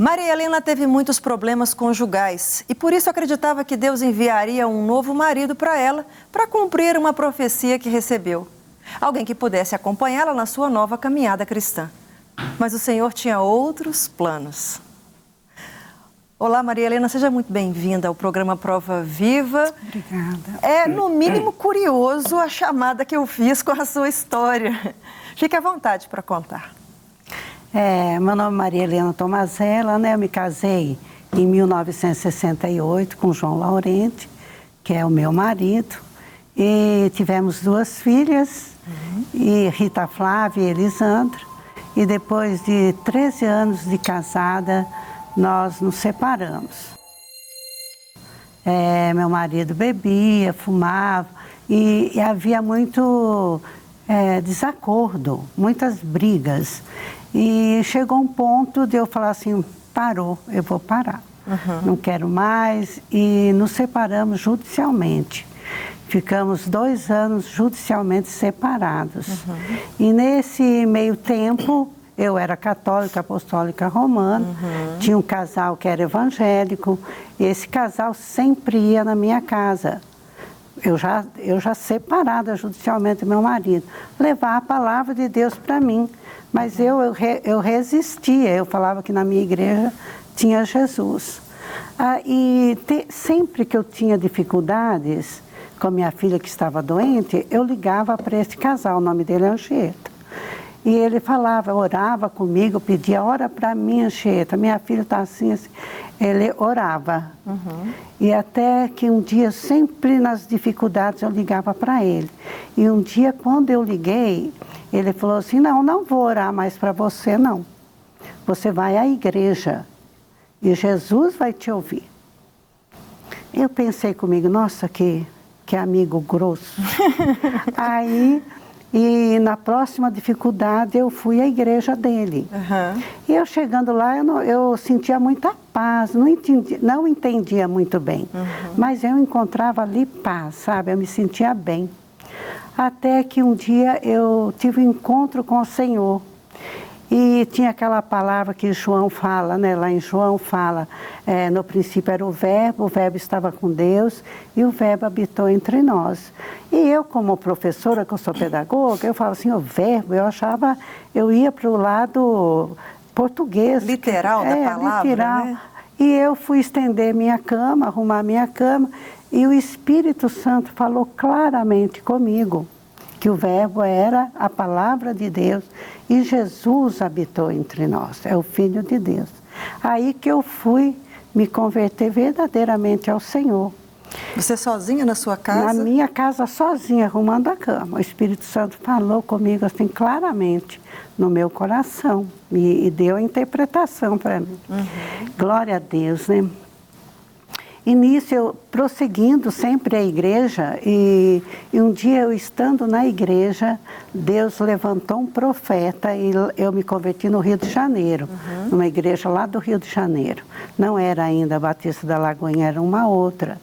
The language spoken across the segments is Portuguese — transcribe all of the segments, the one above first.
Maria Helena teve muitos problemas conjugais e por isso acreditava que Deus enviaria um novo marido para ela para cumprir uma profecia que recebeu. Alguém que pudesse acompanhá-la na sua nova caminhada cristã. Mas o Senhor tinha outros planos. Olá, Maria Helena, seja muito bem-vinda ao programa Prova Viva. Obrigada. É, no mínimo, curioso a chamada que eu fiz com a sua história. Fique à vontade para contar. Meu nome é Maria Helena Tomazella, né? Eu me casei em 1968 com João Laurente, que é o meu marido. E tivemos 2 filhas, e Rita Flávia e Elisandra. E depois de 13 anos de casada, nós nos separamos. Meu marido bebia, fumava e havia muito desacordo, muitas brigas. E chegou um ponto de eu falar assim, parou, eu vou parar, não quero mais. E nos separamos judicialmente. Ficamos 2 anos judicialmente separados. E nesse meio tempo, eu era católica, apostólica romana, tinha um casal que era evangélico, e esse casal sempre ia na minha casa. Eu já separada judicialmente do meu marido, levar a palavra de Deus para mim. Mas eu resistia, eu falava que na minha igreja tinha Jesus. Sempre que eu tinha dificuldades com a minha filha que estava doente, eu ligava para esse casal, o nome dele é Anchieta. E ele falava, orava comigo, pedia, ora para mim, Anchieta, minha filha está assim, assim. Ele orava. E até que um dia, sempre nas dificuldades, eu ligava para ele. E um dia, quando eu liguei, ele falou assim, não vou orar mais para você, não. Você vai à igreja e Jesus vai te ouvir. Eu pensei comigo, nossa, que amigo grosso. E na próxima dificuldade eu fui à igreja dele. E eu chegando lá, eu sentia muita paz, não entendia muito bem. Mas eu encontrava ali paz, sabe? Eu me sentia bem. Até que um dia eu tive um encontro com o Senhor. E tinha aquela palavra que João fala, né? Lá em João fala, no princípio era o verbo estava com Deus e o verbo habitou entre nós. E eu, como professora, que eu sou pedagoga, eu falo assim, o verbo, eu ia para o lado português. Literal da palavra, literal. Né? E eu fui estender minha cama, arrumar minha cama, e o Espírito Santo falou claramente comigo que o verbo era a palavra de Deus e Jesus habitou entre nós, é o Filho de Deus. Aí que eu fui me converter verdadeiramente ao Senhor. Você sozinha na sua casa? Na minha casa, sozinha, arrumando a cama. O Espírito Santo falou comigo assim claramente no meu coração e deu a interpretação para mim. Glória a Deus, né? E nisso eu prosseguindo sempre a igreja e um dia eu estando na igreja, Deus levantou um profeta e eu me converti no Rio de Janeiro, numa igreja lá do Rio de Janeiro. Não era ainda a Batista da Lagoinha, era uma outra.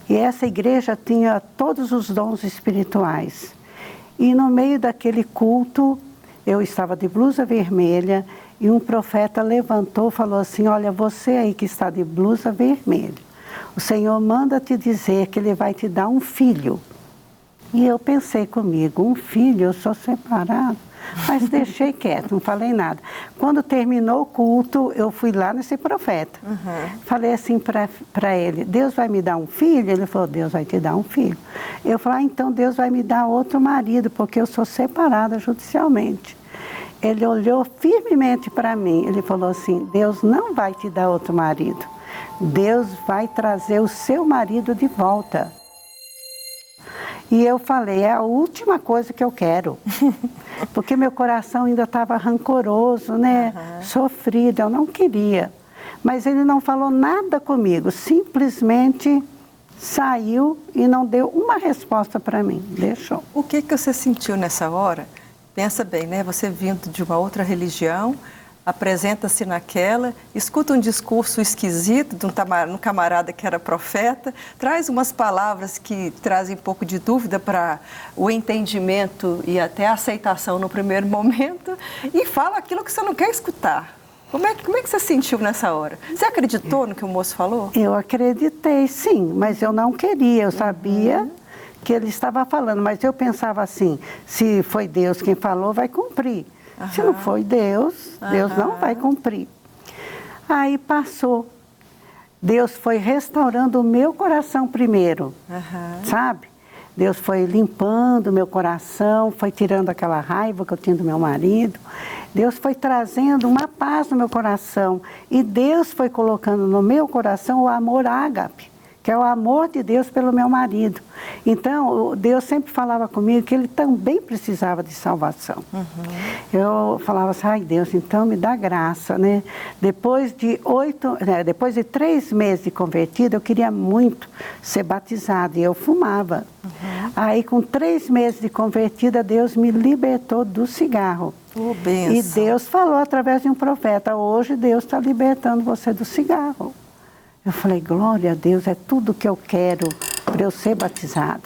E essa igreja tinha todos os dons espirituais. E no meio daquele culto, eu estava de blusa vermelha e um profeta levantou e falou assim, olha, você aí que está de blusa vermelha, o Senhor manda te dizer que Ele vai te dar um filho. E eu pensei comigo, um filho, eu sou separado. Mas deixei quieto, não falei nada. Quando terminou o culto, eu fui lá nesse profeta. Falei assim para ele, Deus vai me dar um filho? Ele falou, Deus vai te dar um filho. Eu falei, então Deus vai me dar outro marido, porque eu sou separada judicialmente. Ele olhou firmemente para mim, ele falou assim, Deus não vai te dar outro marido. Deus vai trazer o seu marido de volta. E eu falei, é a última coisa que eu quero. Porque meu coração ainda estava rancoroso, né? Sofrido, eu não queria. Mas ele não falou nada comigo, simplesmente saiu e não deu uma resposta para mim, deixou. O que você sentiu nessa hora? Pensa bem, né? Você vindo de uma outra religião, apresenta-se naquela, escuta um discurso esquisito de um camarada que era profeta, traz umas palavras que trazem um pouco de dúvida para o entendimento e até a aceitação no primeiro momento e fala aquilo que você não quer escutar. Como é que você sentiu nessa hora? Você acreditou no que o moço falou? Eu acreditei, sim, mas eu não queria. Eu sabia que ele estava falando, mas eu pensava assim, se foi Deus quem falou, vai cumprir. Se não foi Deus, Deus não vai cumprir. Aí passou. Deus foi restaurando o meu coração primeiro, sabe? Deus foi limpando o meu coração, foi tirando aquela raiva que eu tinha do meu marido. Deus foi trazendo uma paz no meu coração. E Deus foi colocando no meu coração o amor ágape, que é o amor de Deus pelo meu marido. Então, Deus sempre falava comigo que ele também precisava de salvação. Eu falava assim, ai Deus, então me dá graça, né? Depois de 3 meses de convertida, eu queria muito ser batizada e eu fumava. Aí, com 3 meses de convertida, Deus me libertou do cigarro. Oh, bênção. E Deus falou através de um profeta, hoje Deus está libertando você do cigarro. Eu falei, glória a Deus, é tudo que eu quero para eu ser batizada.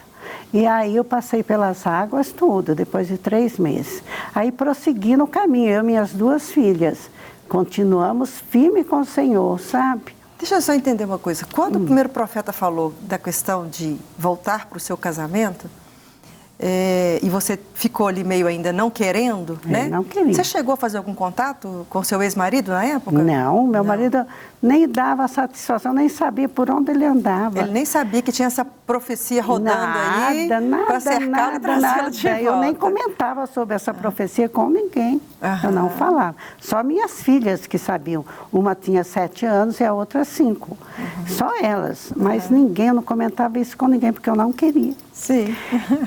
E aí eu passei pelas águas tudo, depois de 3 meses. Aí prossegui no caminho, eu e minhas 2 filhas. Continuamos firme com o Senhor, sabe? Deixa eu só entender uma coisa. Quando o primeiro profeta falou da questão de voltar para o seu casamento, e você ficou ali meio ainda não querendo, né? Não queria. Você chegou a fazer algum contato com seu ex-marido na época? Não, meu marido nem dava satisfação, nem sabia por onde ele andava. Ele nem sabia que tinha essa profecia rodando aí para cercá-lo e trazê-lo de volta. Eu nem comentava sobre essa profecia com ninguém. Eu não falava. Só minhas filhas que sabiam. Uma tinha 7 anos e a outra 5. Só elas. Mas ninguém, eu não comentava isso com ninguém, porque eu não queria. Sim.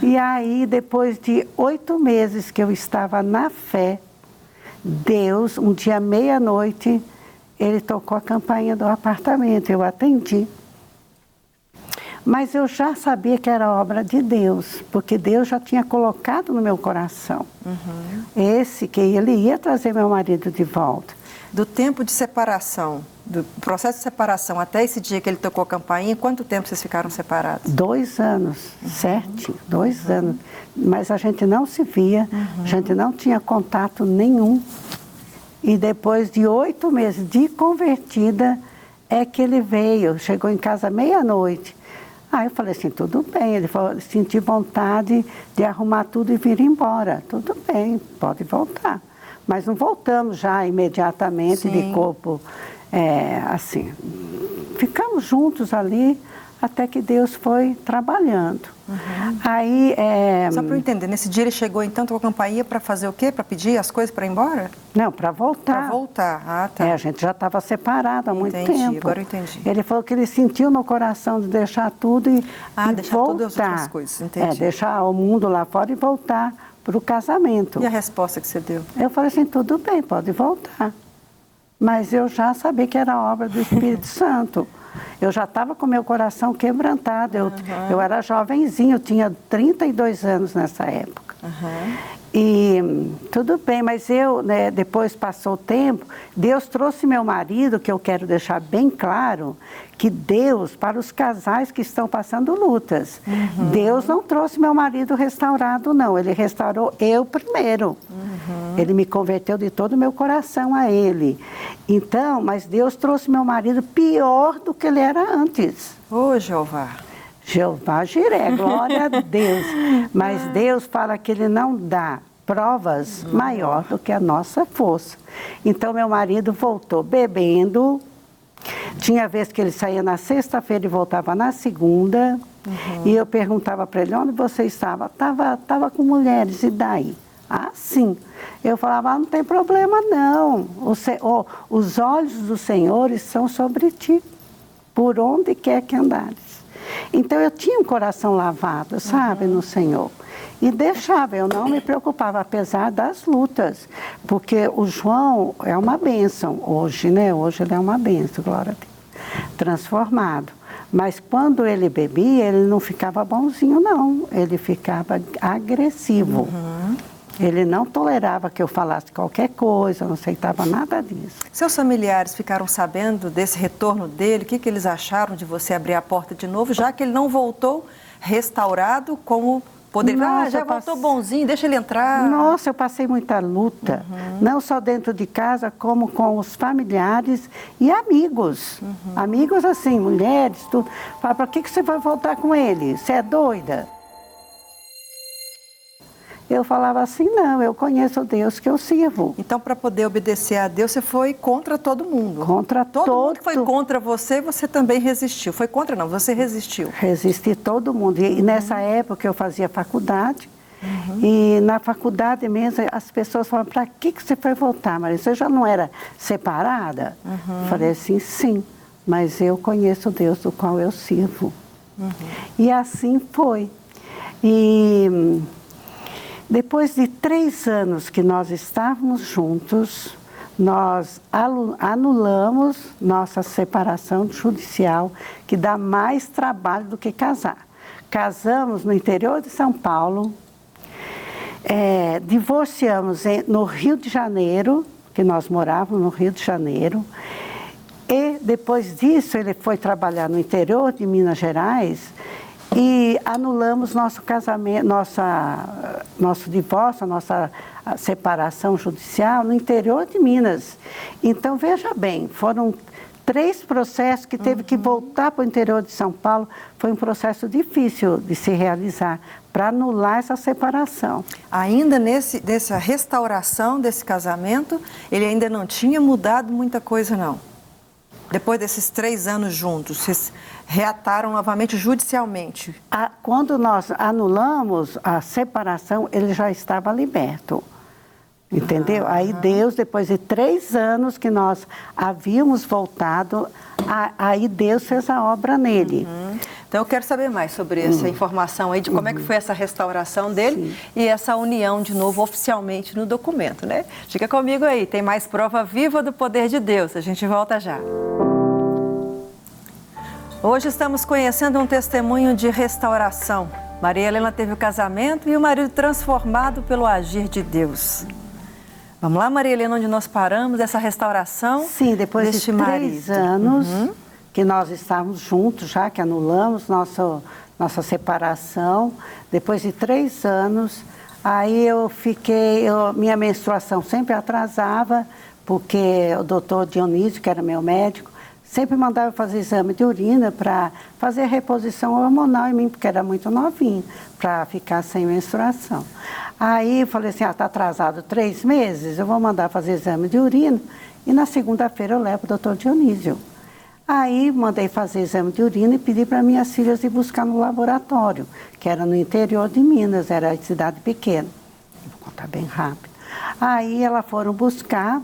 E aí, depois de 8 meses que eu estava na fé, Deus, um dia à meia-noite, ele tocou a campainha do apartamento, eu atendi. Mas eu já sabia que era obra de Deus, porque Deus já tinha colocado no meu coração que ele ia trazer meu marido de volta. Do tempo de separação, do processo de separação até esse dia que ele tocou a campainha, quanto tempo vocês ficaram separados? 2 anos, certinho, 2 anos. Mas a gente não se via, a gente não tinha contato nenhum. E depois de 8 meses de convertida, é que ele veio, chegou em casa meia-noite. Aí eu falei assim, tudo bem. Ele falou, senti vontade de arrumar tudo e vir embora. Tudo bem, pode voltar. Mas não voltamos já imediatamente de corpo, assim. Ficamos juntos ali até que Deus foi trabalhando. Aí, só para eu entender, nesse dia ele chegou então com a campainha para fazer o quê? Para pedir as coisas para ir embora? Não, para voltar. Para voltar, tá. A gente já estava separado há muito tempo. Agora eu entendi. Ele falou que ele sentiu no coração de deixar tudo e deixar voltar. todas as outras coisas, entendi. Deixar o mundo lá fora e voltar para o casamento. E a resposta que você deu? Eu falei assim, tudo bem, pode voltar. Mas eu já sabia que era obra do Espírito Santo. Eu já estava com meu coração quebrantado. Eu era jovenzinho, eu tinha 32 anos nessa época. E tudo bem, mas depois passou o tempo, Deus trouxe meu marido, que eu quero deixar bem claro, que Deus, para os casais que estão passando lutas, Deus não trouxe meu marido restaurado, não. Ele restaurou eu primeiro. Ele me converteu de todo o meu coração a ele. Então, mas Deus trouxe meu marido pior do que ele era antes. Ô, Jeová. Jeová Jiré, glória a Deus. Mas Deus fala que ele não dá provas maior do que a nossa força. Então, meu marido voltou bebendo. Tinha vez que ele saía na sexta-feira e voltava na segunda. E eu perguntava para ele, onde você estava? Estava com mulheres, e daí? Ah, sim. Eu falava, não tem problema não. Os olhos do Senhor estão sobre ti, por onde quer que andares. Então eu tinha um coração lavado, sabe, no Senhor. E deixava, eu não me preocupava, apesar das lutas. Porque o João é uma bênção hoje, né? Hoje ele é uma bênção, glória a Deus. Transformado. Mas quando ele bebia, ele não ficava bonzinho, não. Ele ficava agressivo. Ele não tolerava que eu falasse qualquer coisa, não aceitava nada disso. Seus familiares ficaram sabendo desse retorno dele? O que eles acharam de você abrir a porta de novo, já que ele não voltou restaurado como Poderia, já voltou bonzinho, deixa ele entrar. Nossa, eu passei muita luta, não só dentro de casa, como com os familiares e amigos. Amigos assim, mulheres, tudo. Fala, para que você vai voltar com ele? Você é doida? Eu falava assim, não, eu conheço o Deus que eu sirvo. Então, para poder obedecer a Deus, você foi contra todo mundo. Contra todo mundo que foi contra você, você também resistiu. Foi contra não, você resistiu. Resisti todo mundo. E nessa época eu fazia faculdade. E na faculdade mesmo, as pessoas falavam, para que você foi voltar, Maria? Você já não era separada? Eu falei assim, sim, mas eu conheço o Deus do qual eu sirvo. E assim foi. E depois de 3 anos que nós estávamos juntos, nós anulamos nossa separação judicial, que dá mais trabalho do que casar. Casamos no interior de São Paulo, divorciamos no Rio de Janeiro, que nós morávamos no Rio de Janeiro, e depois disso ele foi trabalhar no interior de Minas Gerais e anulamos nosso casamento, nosso divórcio, nossa separação judicial no interior de Minas. Então, veja bem, foram 3 processos que teve que voltar para o interior de São Paulo. Foi um processo difícil de se realizar para anular essa separação. Ainda nessa restauração desse casamento, ele ainda não tinha mudado muita coisa, não? Depois desses 3 anos juntos, vocês reataram novamente judicialmente? Quando nós anulamos a separação, ele já estava liberto. Entendeu? Aí Deus, depois de 3 anos que nós havíamos voltado, aí Deus fez a obra nele. Então eu quero saber mais sobre essa informação aí, de como é que foi essa restauração dele e essa união de novo oficialmente no documento, né? Fica comigo aí, tem mais prova viva do poder de Deus. A gente volta já. Hoje estamos conhecendo um testemunho de restauração. Maria Helena teve o casamento e o marido transformado pelo agir de Deus. Vamos lá, Maria Helena, onde nós paramos, essa restauração? Sim, depois de 3 anos que nós estávamos juntos, já que anulamos nossa separação, depois de 3 anos, aí minha menstruação sempre atrasava, porque o doutor Dionísio, que era meu médico, sempre mandava fazer exame de urina para fazer a reposição hormonal em mim, porque era muito novinho, para ficar sem menstruação. Aí eu falei assim, está atrasado 3 meses, eu vou mandar fazer exame de urina e na segunda-feira eu levo o doutor Dionísio. Aí mandei fazer exame de urina e pedi para minhas filhas ir buscar no laboratório, que era no interior de Minas, era cidade pequena. Vou contar bem rápido. Aí elas foram buscar.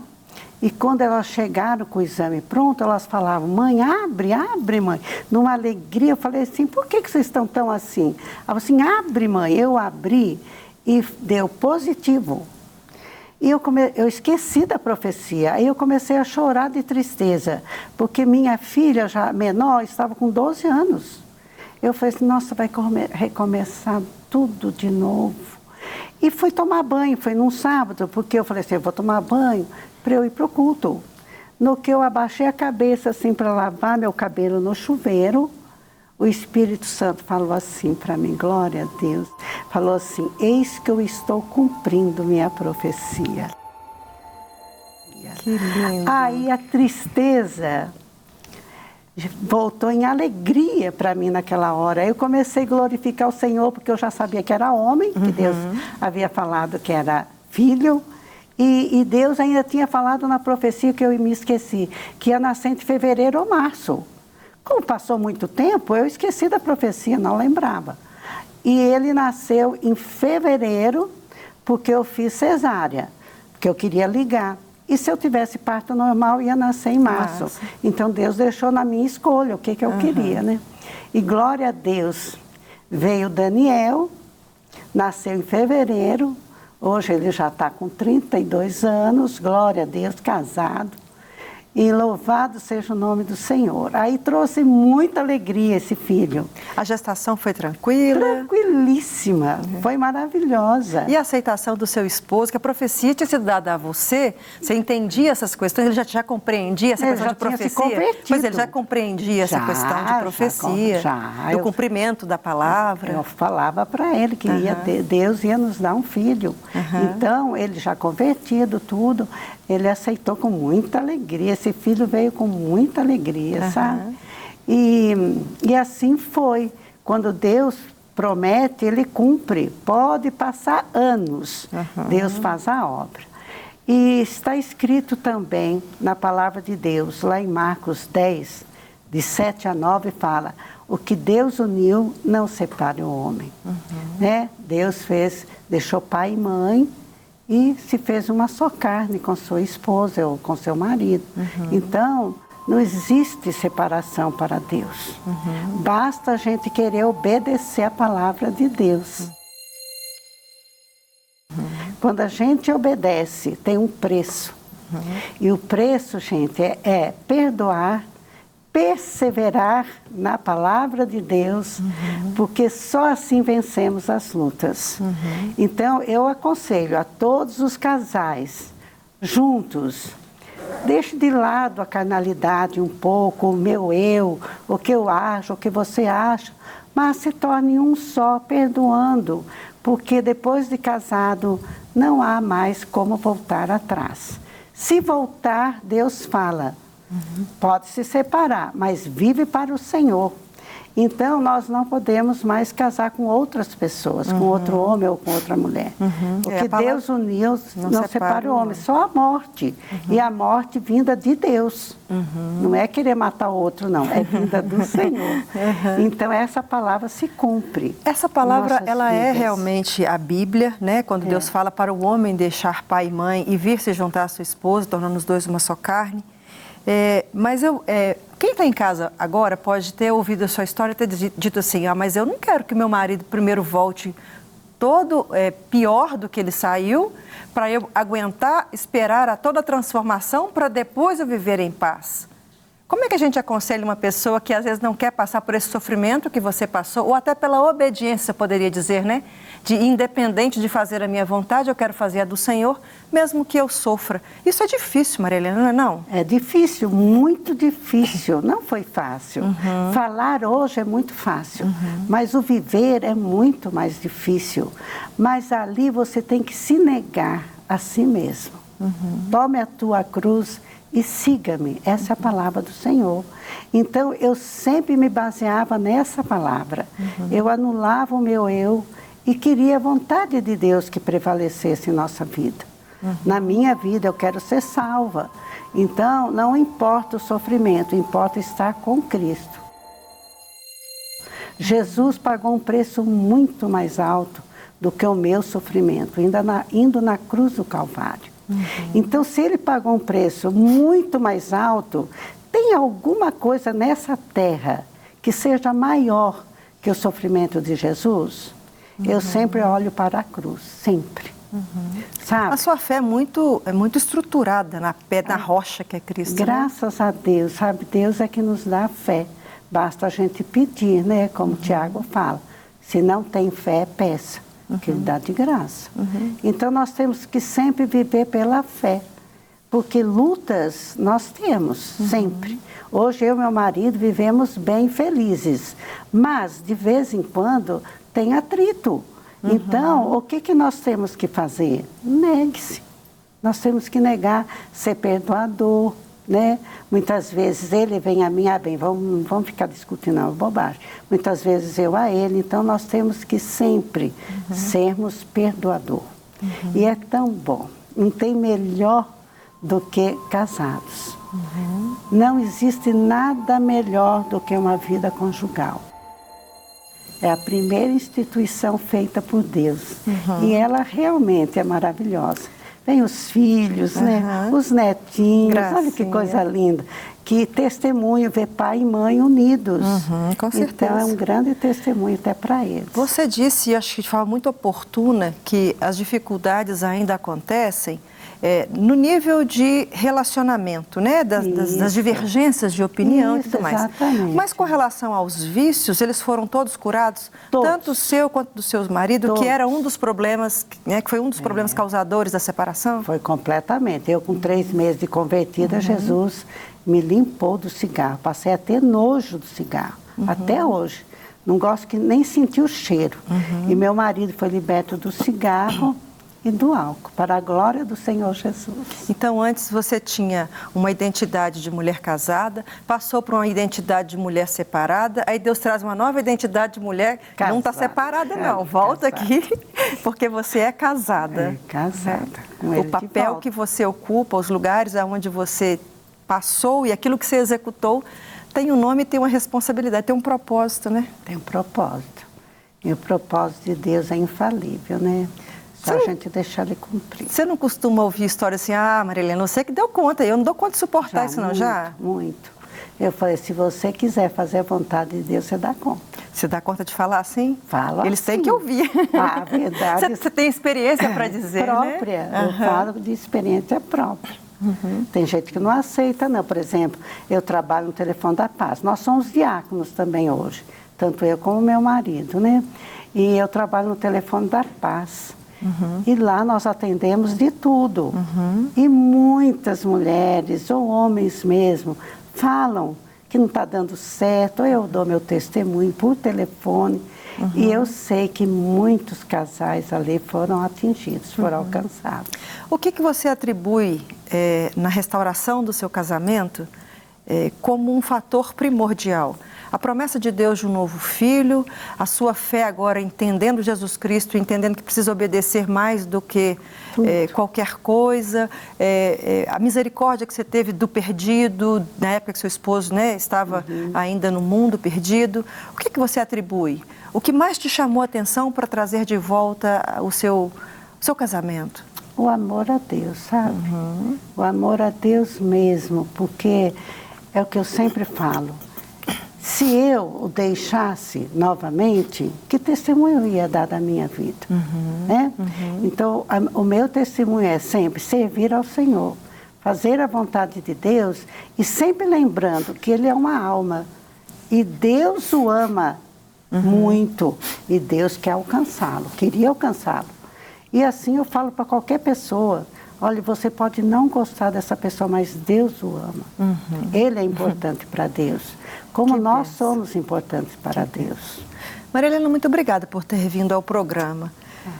E quando elas chegaram com o exame pronto, elas falavam, mãe, abre, mãe. Numa alegria, eu falei assim, por que vocês estão tão assim? Ela falou assim, abre, mãe. Eu abri e deu positivo. E eu esqueci da profecia. Aí eu comecei a chorar de tristeza, porque minha filha, já menor, estava com 12 anos. Eu falei assim, nossa, vai recomeçar tudo de novo. E fui tomar banho, foi num sábado, porque eu falei assim, eu vou tomar banho para eu ir para o culto. No que eu abaixei a cabeça assim para lavar meu cabelo no chuveiro, o Espírito Santo falou assim para mim, glória a Deus, falou assim, eis que eu estou cumprindo minha profecia. Que lindo. Aí a tristeza voltou em alegria para mim naquela hora. Eu comecei a glorificar o Senhor, porque eu já sabia que era homem, que Deus havia falado que era filho. E Deus ainda tinha falado na profecia, que eu me esqueci, que ia nascer entre fevereiro ou março. Como passou muito tempo, eu esqueci da profecia, não lembrava. E ele nasceu em fevereiro, porque eu fiz cesárea, porque eu queria ligar. E se eu tivesse parto normal, ia nascer em março. Então Deus deixou na minha escolha o que eu queria, né? E glória a Deus, veio Daniel, nasceu em fevereiro. Hoje ele já está com 32 anos, glória a Deus, casado. E louvado seja o nome do Senhor. Aí trouxe muita alegria esse filho. A gestação foi tranquila? Tranquilíssima, foi maravilhosa. E a aceitação do seu esposo, que a profecia tinha sido dada a você, você entendia essas questões, ele já compreendia essa questão de profecia? Mas ele já compreendia essa questão de profecia, do cumprimento da palavra? Eu falava para ele que Deus ia nos dar um filho. Então, ele já convertido, tudo, ele aceitou com muita alegria. Esse filho veio com muita alegria, sabe? E assim foi. Quando Deus promete, Ele cumpre. Pode passar anos, Deus faz a obra. E está escrito também na palavra de Deus, lá em Marcos 10, de 7 a 9, fala: o que Deus uniu, não separe o homem. Né? Deus deixou pai e mãe, e se fez uma só carne com sua esposa ou com seu marido. Então, não existe separação para Deus. Basta a gente querer obedecer a palavra de Deus. Quando a gente obedece, tem um preço. E o preço, gente, é perdoar, perseverar na palavra de Deus, porque só assim vencemos as lutas. Então, eu aconselho a todos os casais, juntos, deixe de lado a carnalidade um pouco, o meu eu, o que eu acho, o que você acha, mas se torne um só, perdoando, porque depois de casado não há mais como voltar atrás. Se voltar, Deus fala: pode se separar, mas vive para o Senhor. Então, nós não podemos mais casar com outras pessoas, com outro homem ou com outra mulher. O que Deus uniu, não separa o homem, só a morte. E a morte vinda de Deus. Não é querer matar o outro, não, é vinda do Senhor. Então, essa palavra se cumpre. Essa palavra, ela é realmente a Bíblia, né? Quando Deus fala para o homem deixar pai e mãe e vir se juntar à sua esposa, tornando os dois uma só carne. Mas quem está em casa agora pode ter ouvido a sua história e ter dito assim: mas eu não quero que meu marido primeiro volte todo pior do que ele saiu, para eu aguentar, esperar a toda a transformação para depois eu viver em paz. Como é que a gente aconselha uma pessoa que às vezes não quer passar por esse sofrimento que você passou, ou até pela obediência, poderia dizer, né? De independente de fazer a minha vontade, eu quero fazer a do Senhor, mesmo que eu sofra. Isso é difícil, Maria Helena, não é não? É difícil, muito difícil. Não foi fácil. Falar hoje é muito fácil, mas o viver é muito mais difícil. Mas ali você tem que se negar a si mesmo. Tome a tua cruz e siga-me. Essa é a palavra do Senhor. Então, eu sempre me baseava nessa palavra. Eu anulava o meu eu e queria a vontade de Deus que prevalecesse em nossa vida. Na minha vida, eu quero ser salva. Então, não importa o sofrimento, importa estar com Cristo. Jesus pagou um preço muito mais alto do que o meu sofrimento, indo na cruz do Calvário. Então, se ele pagou um preço muito mais alto, tem alguma coisa nessa terra que seja maior que o sofrimento de Jesus? Eu sempre olho para a cruz, sempre. Sabe? A sua fé é muito estruturada na rocha que é Cristo. Graças a Deus, sabe? Deus é que nos dá fé. Basta a gente pedir, né? Como Tiago fala. Se não tem fé, peça. Que Ele dá de graça. Então, nós temos que sempre viver pela fé. Porque lutas nós temos, sempre. Hoje, eu e meu marido vivemos bem felizes. Mas, de vez em quando, tem atrito. Então, o que nós temos que fazer? Negue-se. Nós temos que negar, ser perdoador, né? Muitas vezes ele vem a mim, vamos ficar discutindo, não, bobagem. Muitas vezes eu a ele, então nós temos que sempre sermos perdoador. E é tão bom, não tem melhor do que casados. Não existe nada melhor do que uma vida conjugal. É a primeira instituição feita por Deus. E ela realmente é maravilhosa. Vem os filhos, né? Os netinhos, olha que coisa linda. Que testemunho ver pai e mãe unidos. Com certeza. Então é um grande testemunho até para eles. Você disse, acho que de forma muito oportuna, que as dificuldades ainda acontecem. no nível de relacionamento, né? Das divergências de opinião e tudo mais. Exatamente. Mas com relação aos vícios, eles foram todos curados? Todos. Tanto o seu quanto do seu marido, Todos. que era um dos problemas, né? Que foi um dos problemas causadores da separação? Foi completamente. Eu, com 3 meses de convertida, Jesus me limpou do cigarro. Passei a ter nojo do cigarro, até hoje. Não gosto que nem sentir o cheiro. E meu marido foi liberto do cigarro e do álcool, para a glória do Senhor Jesus. Então, antes você tinha uma identidade de mulher casada, passou por uma identidade de mulher separada, aí Deus traz uma nova identidade de mulher que não está separada, não. Volta aqui, porque você é casada. Casada. O papel que você ocupa, os lugares aonde você passou e aquilo que você executou, tem um nome e tem uma responsabilidade, tem um propósito, né? Tem um propósito. E o propósito de Deus é infalível, né? Só a gente deixar ele cumprir. Você não costuma ouvir história assim, Marilena, você que deu conta, eu não dou conta de suportar isso não, já? Muito. Eu falei, se você quiser fazer a vontade de Deus, você dá conta. Você dá conta de falar assim? Fala. Eles têm que ouvir. Verdade. Você tem experiência para dizer, própria, né? Eu falo de experiência própria. Tem gente que não aceita, não. Por exemplo, eu trabalho no Telefone da Paz. Nós somos diáconos também hoje, tanto eu como meu marido, né? E eu trabalho no Telefone da Paz. E lá nós atendemos de tudo. E muitas mulheres, ou homens mesmo, falam que não está dando certo, ou eu dou meu testemunho por telefone. E eu sei que muitos casais ali foram atingidos, foram alcançados. O que você atribui na restauração do seu casamento como um fator primordial? A promessa de Deus de um novo filho, a sua fé agora entendendo Jesus Cristo, entendendo que precisa obedecer mais do que qualquer coisa, a misericórdia que você teve do perdido, na época que seu esposo, né, estava ainda no mundo perdido. O que você atribui? O que mais te chamou a atenção para trazer de volta o seu casamento? O amor a Deus, sabe? O amor a Deus mesmo, porque é o que eu sempre falo. Se eu o deixasse novamente, que testemunho eu ia dar da minha vida? Né? Então, o meu testemunho é sempre servir ao Senhor, fazer a vontade de Deus e sempre lembrando que Ele é uma alma e Deus o ama muito e Deus quer alcançá-lo, queria alcançá-lo. E assim eu falo para qualquer pessoa, olha, você pode não gostar dessa pessoa, mas Deus o ama. Ele é importante para Deus, como nós somos importantes para Deus. Maria Helena, muito obrigada por ter vindo ao programa.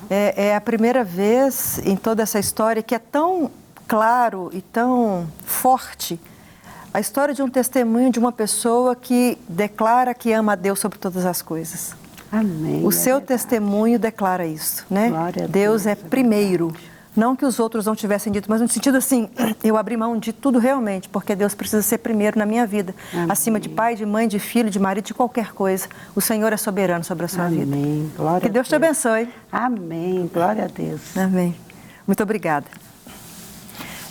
É a primeira vez em toda essa história que é tão claro e tão forte a história de um testemunho de uma pessoa que declara que ama a Deus sobre todas as coisas. Amém. O seu testemunho declara isso, né? Glória a Deus é primeiro. Não que os outros não tivessem dito, mas no sentido assim, eu abri mão de tudo realmente, porque Deus precisa ser primeiro na minha vida. Amém. Acima de pai, de mãe, de filho, de marido, de qualquer coisa. O Senhor é soberano sobre a sua vida. Amém. Glória que Deus te abençoe. Amém. Glória a Deus. Amém. Muito obrigada.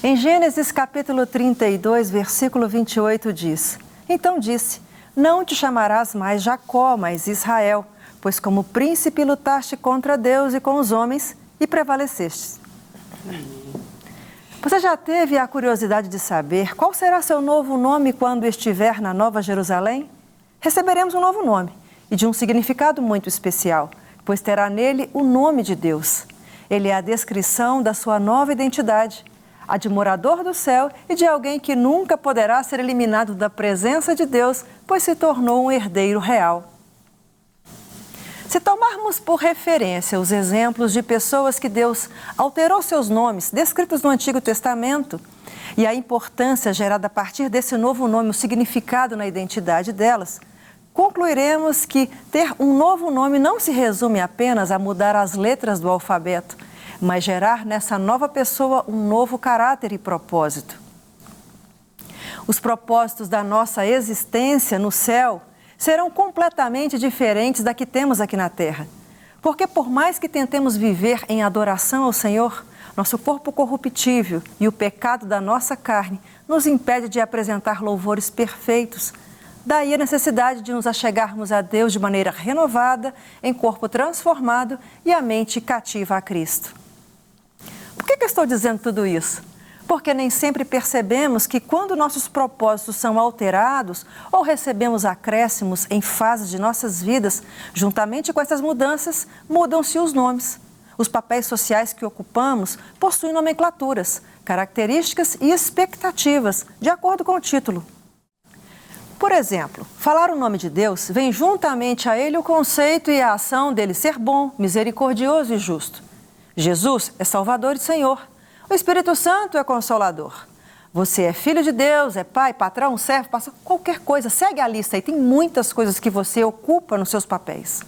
Em Gênesis capítulo 32, versículo 28 diz: Então disse, não te chamarás mais Jacó, mas Israel, pois como príncipe lutaste contra Deus e com os homens e prevalecestes. Você já teve a curiosidade de saber qual será seu novo nome quando estiver na Nova Jerusalém? Receberemos um novo nome e de um significado muito especial, pois terá nele o nome de Deus. Ele é a descrição da sua nova identidade, a de morador do céu e de alguém que nunca poderá ser eliminado da presença de Deus, pois se tornou um herdeiro real. Se tomarmos por referência os exemplos de pessoas que Deus alterou seus nomes, descritos no Antigo Testamento, e a importância gerada a partir desse novo nome, o significado na identidade delas, concluiremos que ter um novo nome não se resume apenas a mudar as letras do alfabeto, mas gerar nessa nova pessoa um novo caráter e propósito. Os propósitos da nossa existência no céu serão completamente diferentes da que temos aqui na Terra. Porque por mais que tentemos viver em adoração ao Senhor, nosso corpo corruptível e o pecado da nossa carne nos impede de apresentar louvores perfeitos. Daí a necessidade de nos achegarmos a Deus de maneira renovada, em corpo transformado e a mente cativa a Cristo. Por que eu estou dizendo tudo isso? Porque nem sempre percebemos que quando nossos propósitos são alterados ou recebemos acréscimos em fases de nossas vidas, juntamente com essas mudanças, mudam-se os nomes. Os papéis sociais que ocupamos possuem nomenclaturas, características e expectativas, de acordo com o título. Por exemplo, falar o nome de Deus vem juntamente a ele o conceito e a ação dele ser bom, misericordioso e justo. Jesus é Salvador e Senhor. O Espírito Santo é Consolador. Você é filho de Deus, é pai, patrão, servo, pastor, qualquer coisa. Segue a lista aí, tem muitas coisas que você ocupa nos seus papéis.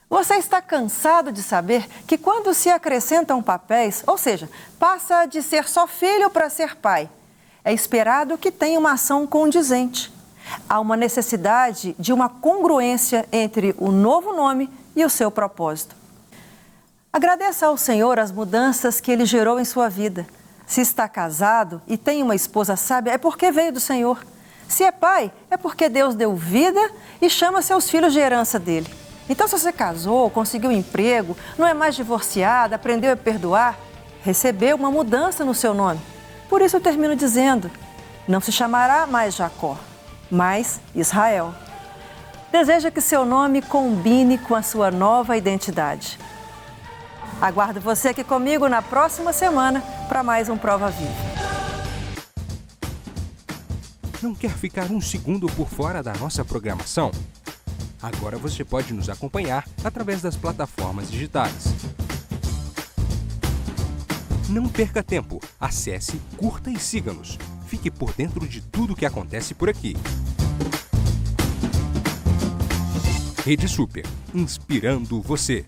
Você está cansado de saber que quando se acrescentam papéis, ou seja, passa de ser só filho para ser pai, é esperado que tenha uma ação condizente. Há uma necessidade de uma congruência entre o novo nome e o seu propósito. Agradeça ao Senhor as mudanças que Ele gerou em sua vida. Se está casado e tem uma esposa sábia, é porque veio do Senhor. Se é pai, é porque Deus deu vida e chama seus filhos de herança dele. Então, se você casou, conseguiu um emprego, não é mais divorciada, aprendeu a perdoar, recebeu uma mudança no seu nome. Por isso eu termino dizendo, não se chamará mais Jacó, mas Israel. Deseja que seu nome combine com a sua nova identidade. Aguardo você aqui comigo na próxima semana para mais um Prova Viva. Não quer ficar um segundo por fora da nossa programação? Agora você pode nos acompanhar através das plataformas digitais. Não perca tempo. Acesse, curta e siga-nos. Fique por dentro de tudo o que acontece por aqui. Rede Super, inspirando você.